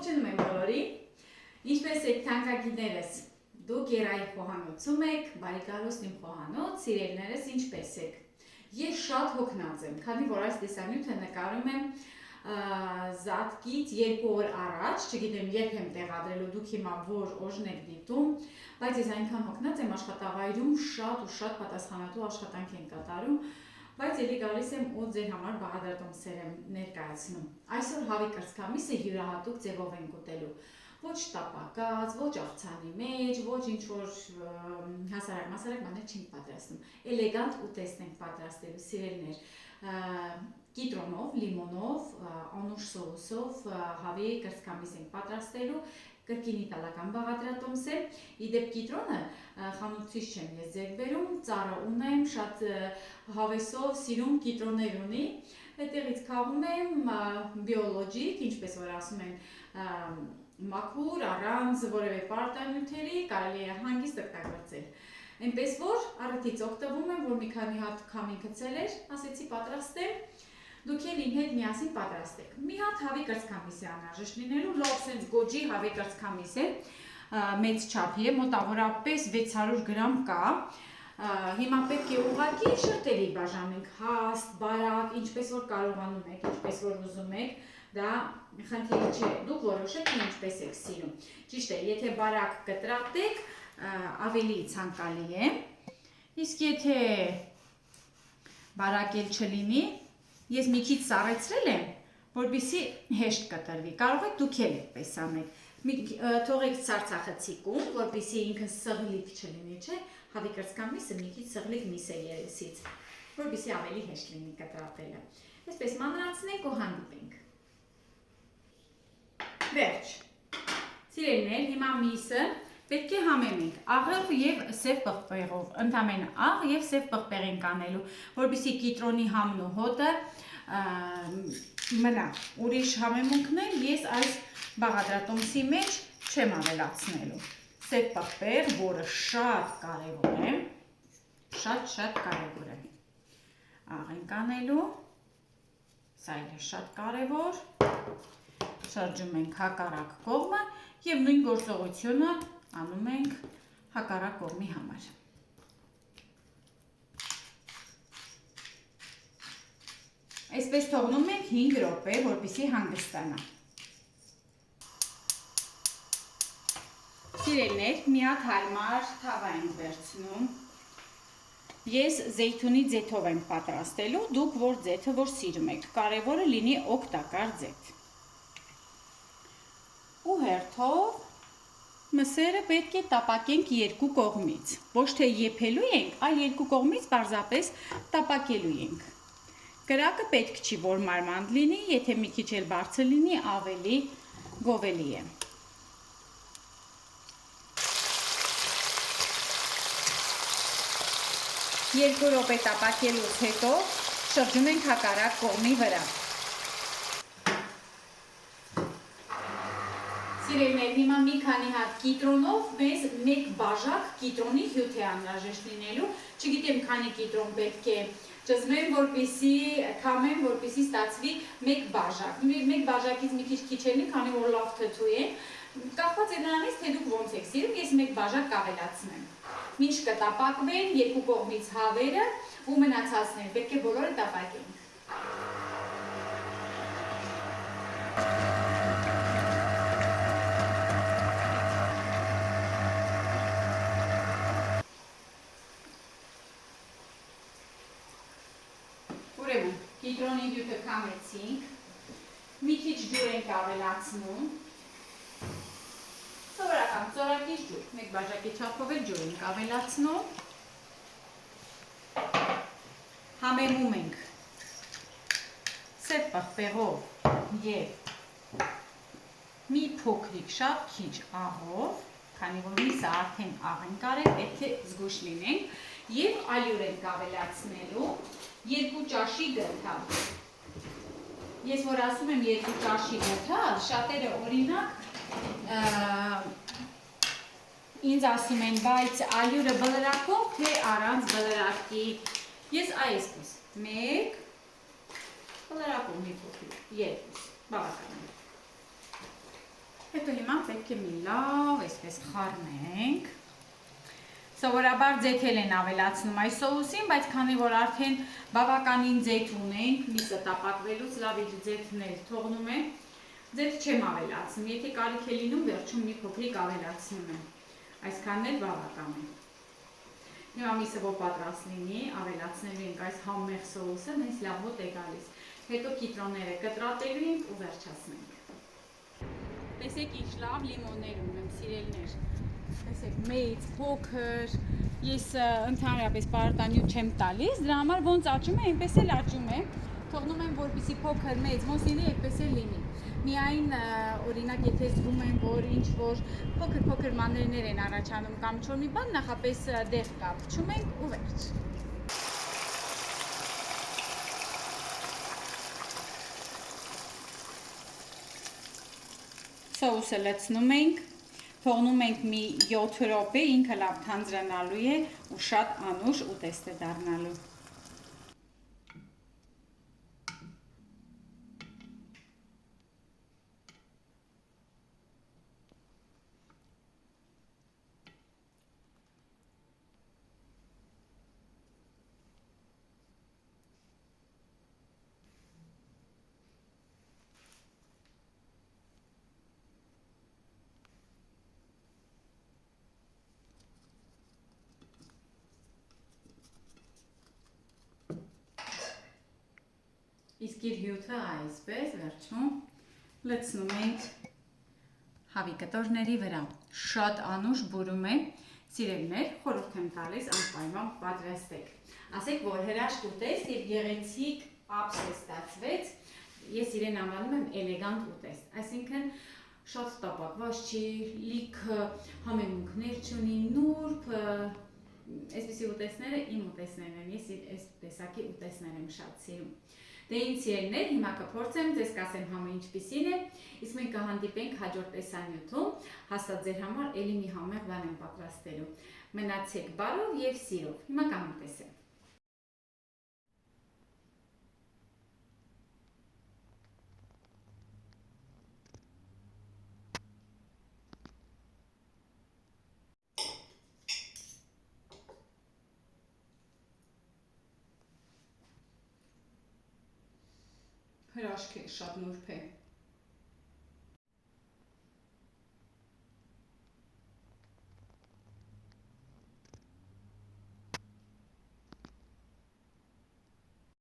Ողջունում եմ բոլորին։ Ինչպես եք թանկագիրներս, դուք Երայի խոհանոցում եք, բարի գալուստ իմ խոհանոց, սիրելիներս ինչպես եք։ Ես շատ հոգնած եմ, քանի որ այս տեսանյութը նկարում եմ զատկից 2 օր առաջ, չգիտեմ երբ եմ տեղադրելու, դուք հիմա որ օժն եք դիտում, բայց ես այնքան հոգնած եմ, աշխատավայրում շատ պատասխանատու աշխատանք են կատարում, բայց ելի գալիս եմ ու ձեր համար բաղադրատոմսեր եմ ներկայացնում։ Այսօր հավի կրծքամիսը յուրահատուկ ձևով ենք ուտելու։ Ոչ տապակած, ոչ աղցանի մեջ, ոչ ինչ-որ հասարակ բաներ չենք պատրաստում։ Էլեգանտ ուտեստ ենք պատրաստելու, սիրելիներ, կիտրոնով, լիմոնով, անուշ սոուսով հավի կրծքամիս ենք պատրաստելու, կրկին իտալական բաղադրատոմս է։ Իդեպ կիտրոնը խանութից չեմ ես ձեռք բերում, ծառը ունեմ, շատ հավեսով սիրում կիտրոններ ունի, այդտեղից քաղում եմ բիոլոգիկ, ինչպես որ ասում են, մաքուր, առանց որևէ պարտանյութերի, կարելի է հանգիստ օգտագործել։ Այնպես որ առիթից օգտվում եմ, որ մի քանի հատ քամին գցել էր, ասեցի պատրաստեմ, դուք էլ իմ հետ միասին պատրաստեք։ Մի հատ հավի կրծքամիս է անհրաժեշտ լինելու, լավ սենց գոջի հավի կրծքամիս է, մեծ չափի է, մոտավորապես 600 գրամ կա։ Հիմա պետք է ուղղակի շերտերի բաժանենք, հաստ, բարակ, ինչպես որ կարողանում եք, ինչպես որ ուզում եք, դա խնդիր չէ, դուք որոշեք ինչպես եք սիրում։ Ճիշտ է, եթե բարակ կտրատեք, ավելի ցանկալի է, իսկ եթե բարակ էլ չլինի, ես մի քիչ սառեցրել եմ, որպեսզի հեշտ կտրվի, կարող եք դուք էլ այդպես անեք, թողեք սարսափեցիկում, որպեսզի ինքը սղլիկ չլինի, չէ, հավի կրծքամիսը մի քիչ սղլիկ միս է երեսից, որպեսզի ավելի հեշտ լինի կտրատելը։ Այսպես մանրացնենք ու հանդիպենք։ Վերջ, սիրելիներ, հիմա միսը պետք է համեմենք աղով և սև պղպեղով, ընդամենը աղ և սև պղպեղ ենք անելու, որպեսզի կիտրոնի համն ու հոտը մնա։ Ուրիշ համեմունքներ ես այս բաղադրատոմսի մեջ չեմ ավելացնելու։ Սև պղպեղ, որը շատ կարևոր է, շատ կարևոր է։ Աղ ենք անելու, սա էլ է շատ կարևոր, շրջում ենք հակառակ կողմը և նույն գործողությունը անում ենք հակառակ կողմի համար։ Այսպես թողնում ենք 5 րոպե, որպեսզի հանգստանա։ Սիրելիներ, մի հատ հարմար թավա ենք վերցնում։ Ես զեյթունի ձեթով եմ պատրաստելու, դուք որ ձեթը որ սիրում եք, կարևորը լինի օգտակար ձեթ։ Ու հերթով մսերը պետք է տապակենք երկու կողմից, ոչ թե եփելու ենք, այլ երկու կողմից պարզապես տապակելու ենք։ Կրակը պետք չի, որ մարմանդ լինի, եթե մի քիչ էլ բարձր լինի, ավելի գովելի է։ Երկու րոպե տապակելուց հետո շրջում ենք հակառակ կողմի վրա։ Սիրելիներ, հիմա մի քանի հատ կիտրոնով մեզ 1 բաժակ կիտրոնի հյութ է անհրաժեշտ լինելու, չգիտեմ քանի կիտրոն պետք է ճզմեմ, որպեսզի քամեմ, որպեսզի ստացվի 1 բաժակ։ 1 բաժակից մի քիչ լինի, քանի որ լավ թթու է, կախված է նրանից, թե դուք ոնց եք սիրում, ես 1 բաժակ կավելացնեմ։ Մինչ կտապակվեն երկու կողմից հավերը ու մնացածներ, պետք է բոլորը տապակենք։ Ուրեմն, կիտրոնի հյութը քամեցինք, մի քիչ ջուր ենք ավելացնում, սովորական ծորակիչ ջուր, 1 բաժակի չափով էլ ջուր ենք ավելացնում, համեմում ենք սև պղպեղով և մի փոքրիկ շատ քիչ աղով, քանի որ միսը արդեն աղ ենք արել, պետք է զգույշ լինենք, և ալյուր ենք ավելացնելու 2 ճաշի գդալ։ Ես որ ասում եմ 2 ճաշի գդալ, շատերը օրինակ ինձ ասում են, բայց ալյուրը բլրակով, թե առանց բլրակի։ Ես այսպես, 1, բլրակով մի փոքրիկ, 2, բավական է։ Հետո հիմա պետք է մի լավ այսպես խառնենք։ Սովորաբար ձեթել են ավելացնում այս սոուսին, բայց քանի որ արդեն բավականին ձեթ ունենք, միսը տապակվելուց լավ իր ձեթն էլ թողնում է, ձեթ չեմ ավելացնում, եթե կարիք է լինում, վերջում մի փոքրիկ ավելացնում եմ, այսքանն էլ բավական է։ Հիմա միսը որ պատրաստ լինի, ավելացնելու ենք այս համեղ սոուսը, նենց լավ հոտ է գալիս, հետո կիտրոնները կտրատելու ենք ու վերջացնենք։ Տեսեք ինչ լավ լիմոններ ունեմ, սիրելիներ, տեսեք մեծ, փոքր, ես ընդհանրապես պարտանյութ չեմ տալիս, դրա համար ոնց աճում է, այնպես էլ աճում է, թողնում եմ որպեսզի փոքր, մեծ, ոնց լինի, այդպես էլ լինի։ Միայն օրինակ եթե զգում եմ, որ ինչ որ փոքր մանրէներ են առաջանում կամ ինչ-որ մի բան, նախապես դեղ կա, փչում ենք ու վերջ։ Սոուսը լցնում ենք, թողնում ենք մի 7 րոպե, ինքը լավ թանձրանալու է ու շատ անուշ ուտեստ է դառնալու։ Իսկ իր հյութը այսպես վերջում լցնում ենք հավի կտորների վրա, շատ անուշ բուրում է, սիրելիներ, խորհուրդ եմ տալիս անպայման պատրաստեք, ասեք, որ հրաշք ուտեստ և գեղեցիկ ափս է ստացվեց, ես իրեն անվանում եմ էլեգանտ ուտեստ, այսինքն շատ տապակված չի, լիքը համեմունքներ չունի, նուրբ, այսպիսի ուտեստները իմ ուտեստներն են, ես այս տեսակի ուտեստներ եմ շատ սիրում։ Դե ինձ սիրելիներ, հիմա կփորձեմ, ձեզ կասեմ համը ինչպիսին է, իսկ մենք կհանդիպենք հաջորդ տեսանյութում, հաստատ ձեր համար էլի մի համեղ բան եմ պատրաստելու։ Մնացեք բարով և սիրով, հիմա կհամտեսեմ։ Հրաշք է, շատ նուրբ է։